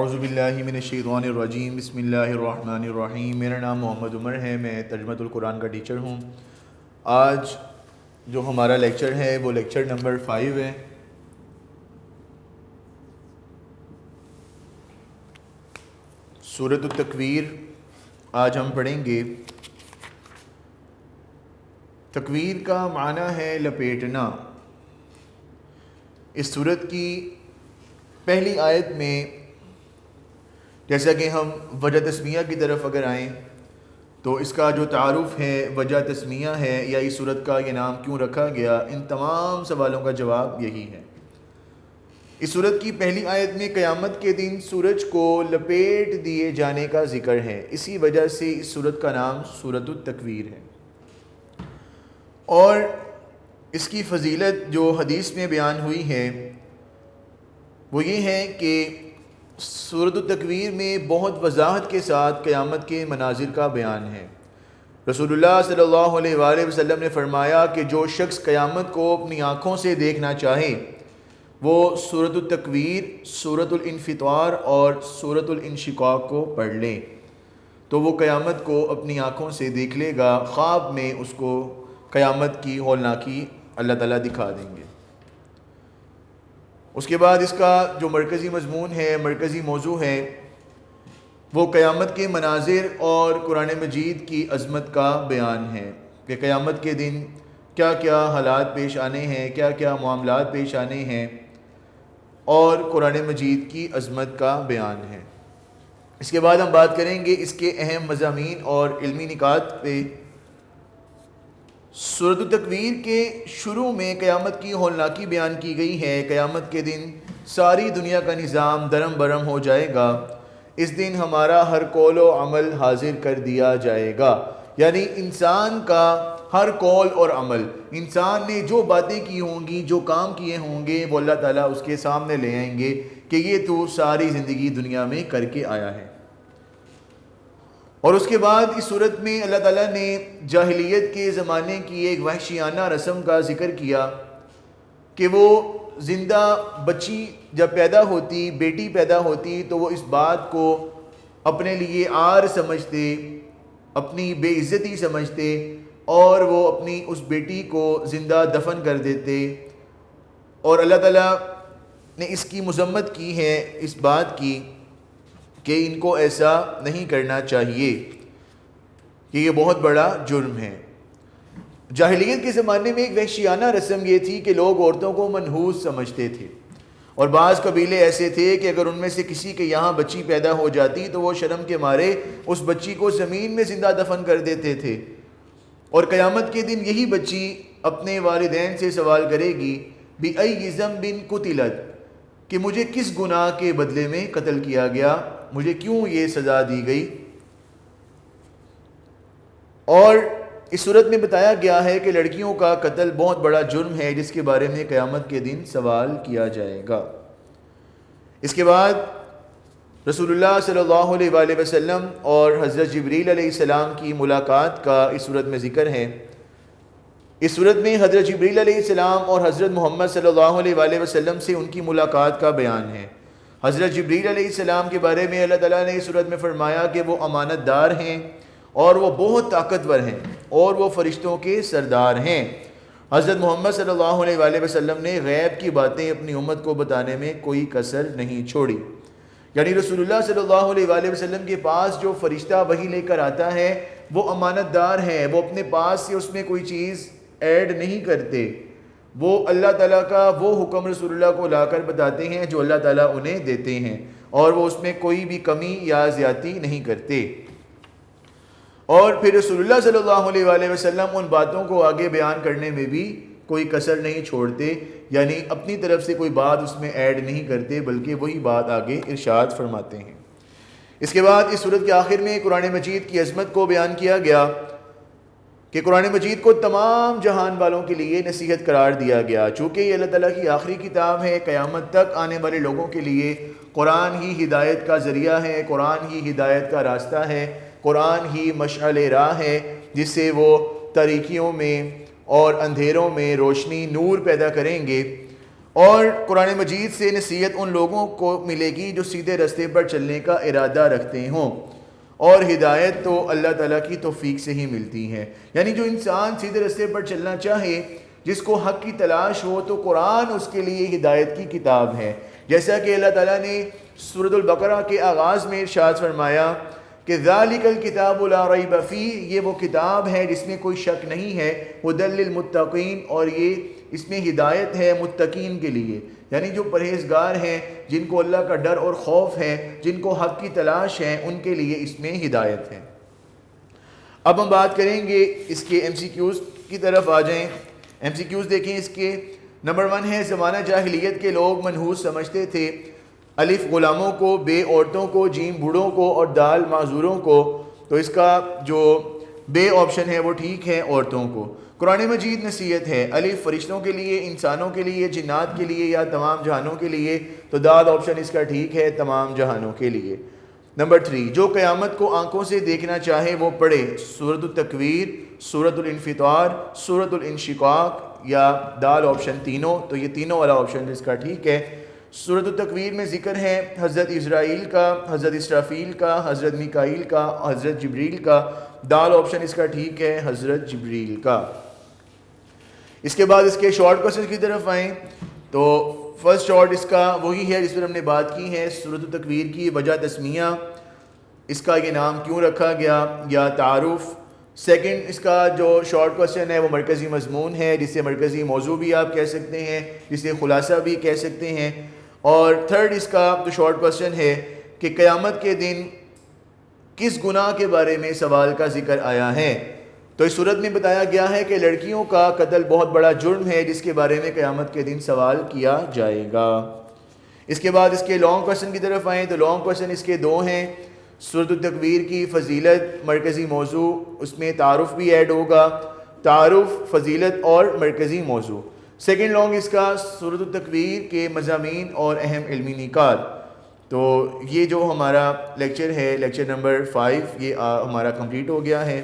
اعوذ باللہ من الشیطان الرجیم، بسم اللہ الرحمن الرحیم۔ میرا نام محمد عمر ہے، میں ترجمۃ القرآن کا ٹیچر ہوں۔ آج جو ہمارا لیکچر ہے وہ لیکچر نمبر 5 ہے۔ سورۃ التکویر آج ہم پڑھیں گے۔ تکویر کا معنی ہے لپیٹنا۔ اس سورت کی پہلی آیت میں جیسا کہ ہم وجہ تسمیہ کی طرف اگر آئیں تو اس کا جو تعارف ہے وجہ تسمیہ ہے، یا اس سورت کا یہ نام کیوں رکھا گیا، ان تمام سوالوں کا جواب یہی ہے۔ اس سورت کی پہلی آیت میں قیامت کے دن سورج کو لپیٹ دیے جانے کا ذکر ہے، اسی وجہ سے اس سورت کا نام سورۃ التکویر ہے۔ اور اس کی فضیلت جو حدیث میں بیان ہوئی ہے وہ یہ ہے کہ سورۃ التکویر میں بہت وضاحت کے ساتھ قیامت کے مناظر کا بیان ہے۔ رسول اللہ صلی اللہ علیہ وآلہ وسلم نے فرمایا کہ جو شخص قیامت کو اپنی آنکھوں سے دیکھنا چاہے وہ سورۃ التکویر، سورۃ الانفطار اور سورۃ الانشقاق کو پڑھ لے تو وہ قیامت کو اپنی آنکھوں سے دیکھ لے گا، خواب میں اس کو قیامت کی ہولناکی اللہ تعالیٰ دکھا دیں گے۔ اس کے بعد اس کا جو مرکزی مضمون ہے، مرکزی موضوع ہے، وہ قیامت کے مناظر اور قرآن مجید کی عظمت کا بیان ہے کہ قیامت کے دن کیا کیا حالات پیش آنے ہیں، کیا کیا معاملات پیش آنے ہیں، اور قرآن مجید کی عظمت کا بیان ہے۔ اس کے بعد ہم بات کریں گے اس کے اہم مضامین اور علمی نکات پہ۔ سورۃ التکویر کے شروع میں قیامت کی ہولناکی بیان کی گئی ہے۔ قیامت کے دن ساری دنیا کا نظام درم برم ہو جائے گا۔ اس دن ہمارا ہر قول و عمل حاضر کر دیا جائے گا، یعنی انسان کا ہر قول اور عمل، انسان نے جو باتیں کی ہوں گی، جو کام کیے ہوں گے، وہ اللہ تعالیٰ اس کے سامنے لے آئیں گے کہ یہ تو ساری زندگی دنیا میں کر کے آیا ہے۔ اور اس کے بعد اس صورت میں اللہ تعالیٰ نے جاہلیت کے زمانے کی ایک وحشیانہ رسم کا ذکر کیا کہ وہ زندہ بچی جب پیدا ہوتی، بیٹی پیدا ہوتی، تو وہ اس بات کو اپنے لیے عار سمجھتے، اپنی بے عزتی سمجھتے، اور وہ اپنی اس بیٹی کو زندہ دفن کر دیتے۔ اور اللہ تعالیٰ نے اس کی مذمت کی ہے، اس بات کی کہ ان کو ایسا نہیں کرنا چاہیے، کہ یہ بہت بڑا جرم ہے۔ جاہلیت کے زمانے میں ایک وحشیانہ رسم یہ تھی کہ لوگ عورتوں کو منحوس سمجھتے تھے، اور بعض قبیلے ایسے تھے کہ اگر ان میں سے کسی کے یہاں بچی پیدا ہو جاتی تو وہ شرم کے مارے اس بچی کو زمین میں زندہ دفن کر دیتے تھے، اور قیامت کے دن یہی بچی اپنے والدین سے سوال کرے گی بِأَيِّ ذَنبٍ قُتِلَتْ، کہ مجھے کس گناہ کے بدلے میں قتل کیا گیا، مجھے کیوں یہ سزا دی گئی۔ اور اس صورت میں بتایا گیا ہے کہ لڑکیوں کا قتل بہت بڑا جرم ہے، جس کے بارے میں قیامت کے دن سوال کیا جائے گا۔ اس کے بعد رسول اللہ صلی اللہ علیہ وآلہ وسلم اور حضرت جبریل علیہ السلام کی ملاقات کا اس صورت میں ذکر ہے۔ اس صورت میں حضرت جبریل علیہ السلام اور حضرت محمد صلی اللہ علیہ وآلہ وسلم سے ان کی ملاقات کا بیان ہے۔ حضرت جبریل علیہ السلام کے بارے میں اللہ تعالیٰ نے اس صورت میں فرمایا کہ وہ امانت دار ہیں اور وہ بہت طاقتور ہیں اور وہ فرشتوں کے سردار ہیں۔ حضرت محمد صلی اللہ علیہ وآلہ وسلم نے غیب کی باتیں اپنی امت کو بتانے میں کوئی کسر نہیں چھوڑی، یعنی رسول اللہ صلی اللہ علیہ وآلہ وسلم کے پاس جو فرشتہ وحی لے کر آتا ہے وہ امانت دار ہے، وہ اپنے پاس سے اس میں کوئی چیز ایڈ نہیں کرتے، وہ اللہ تعالیٰ کا وہ حکم رسول اللہ کو لا کر بتاتے ہیں جو اللہ تعالیٰ انہیں دیتے ہیں، اور وہ اس میں کوئی بھی کمی یا زیادتی نہیں کرتے۔ اور پھر رسول اللہ صلی اللہ علیہ وآلہ وسلم ان باتوں کو آگے بیان کرنے میں بھی کوئی کسر نہیں چھوڑتے، یعنی اپنی طرف سے کوئی بات اس میں ایڈ نہیں کرتے، بلکہ وہی بات آگے ارشاد فرماتے ہیں۔ اس کے بعد اس سورت کے آخر میں قرآن مجید کی عظمت کو بیان کیا گیا کہ قرآن مجید کو تمام جہان والوں کے لیے نصیحت قرار دیا گیا، چونکہ یہ اللہ تعالیٰ کی آخری کتاب ہے۔ قیامت تک آنے والے لوگوں کے لیے قرآن ہی ہدایت کا ذریعہ ہے، قرآن ہی ہدایت کا راستہ ہے، قرآن ہی مشعل راہ ہے، جس سے وہ تاریکیوں میں اور اندھیروں میں روشنی، نور پیدا کریں گے۔ اور قرآن مجید سے نصیحت ان لوگوں کو ملے گی جو سیدھے رستے پر چلنے کا ارادہ رکھتے ہوں، اور ہدایت تو اللہ تعالیٰ کی توفیق سے ہی ملتی ہے۔ یعنی جو انسان سیدھے رستے پر چلنا چاہے، جس کو حق کی تلاش ہو، تو قرآن اس کے لیے ہدایت کی کتاب ہے۔ جیسا کہ اللہ تعالیٰ نے سورۃ البقرہ کے آغاز میں ارشاد فرمایا کہ ذالک الکتاب لا ریب فیہ، یہ وہ کتاب ہے جس میں کوئی شک نہیں ہے، ھدی للمتقین، اور یہ اس میں ہدایت ہے متقین کے لیے، یعنی جو پرہیزگار ہیں، جن کو اللہ کا ڈر اور خوف ہے، جن کو حق کی تلاش ہے، ان کے لیے اس میں ہدایت ہے۔ اب ہم بات کریں گے اس کے ایم سی کیوز کی طرف آ جائیں۔ ایم سی کیوز دیکھیں اس کے۔ نمبر 1 ہے، زمانہ جاہلیت کے لوگ منحوس سمجھتے تھے الف غلاموں کو، بے عورتوں کو، جیم بوڑھوں کو اور دال معذوروں کو، تو اس کا جو بے آپشن ہے وہ ٹھیک ہے، عورتوں کو۔ قرآن مجید نصیحت ہے، الف فرشتوں کے لیے، انسانوں کے لیے، جنات کے لیے یا تمام جہانوں کے لیے، تو دال آپشن اس کا ٹھیک ہے، تمام جہانوں کے لیے۔ نمبر 3، جو قیامت کو آنکھوں سے دیکھنا چاہے وہ پڑھے سورۃ التکویر، سورۃ الانفطار، سورۃ الانشقاق یا دال آپشن تینوں، تو یہ تینوں والا آپشن اس کا ٹھیک ہے۔ سورۃ التکویر میں ذکر ہے حضرت اسرائیل کا، حضرت اسرافیل کا، حضرت میکائیل کا، حضرت جبریل کا، دال آپشن اس کا ٹھیک ہے، حضرت جبریل کا۔ اس کے بعد اس کے شارٹ کوسچن کی طرف آئیں تو فرسٹ شارٹ اس کا وہی ہے جس پر ہم نے بات کی ہے، سورۃ التکویر کی وجہ تسمیہ، اس کا یہ نام کیوں رکھا گیا، یا تعارف۔ سیکنڈ اس کا جو شارٹ کوسچن ہے وہ مرکزی مضمون ہے، جسے مرکزی موضوع بھی آپ کہہ سکتے ہیں، جسے خلاصہ بھی کہہ سکتے ہیں۔ اور تھرڈ اس کا جو شارٹ کوسچن ہے کہ قیامت کے دن کس گناہ کے بارے میں سوال کا ذکر آیا ہے، تو اس صورت میں بتایا گیا ہے کہ لڑکیوں کا قتل بہت بڑا جرم ہے جس کے بارے میں قیامت کے دن سوال کیا جائے گا۔ اس کے بعد اس کے لانگ کوسچن کی طرف آئیں تو لانگ کوسچن اس کے 2 ہیں۔ سورۃ التکویر کی فضیلت مرکزی موضوع، اس میں تعارف بھی ایڈ ہوگا، تعارف، فضیلت اور مرکزی موضوع۔ سیکنڈ لانگ اس کا سورۃ التکویر کے مضامین اور اہم علمی نکات۔ تو یہ جو ہمارا لیکچر ہے، لیکچر نمبر 5، یہ ہمارا کمپلیٹ ہو گیا ہے۔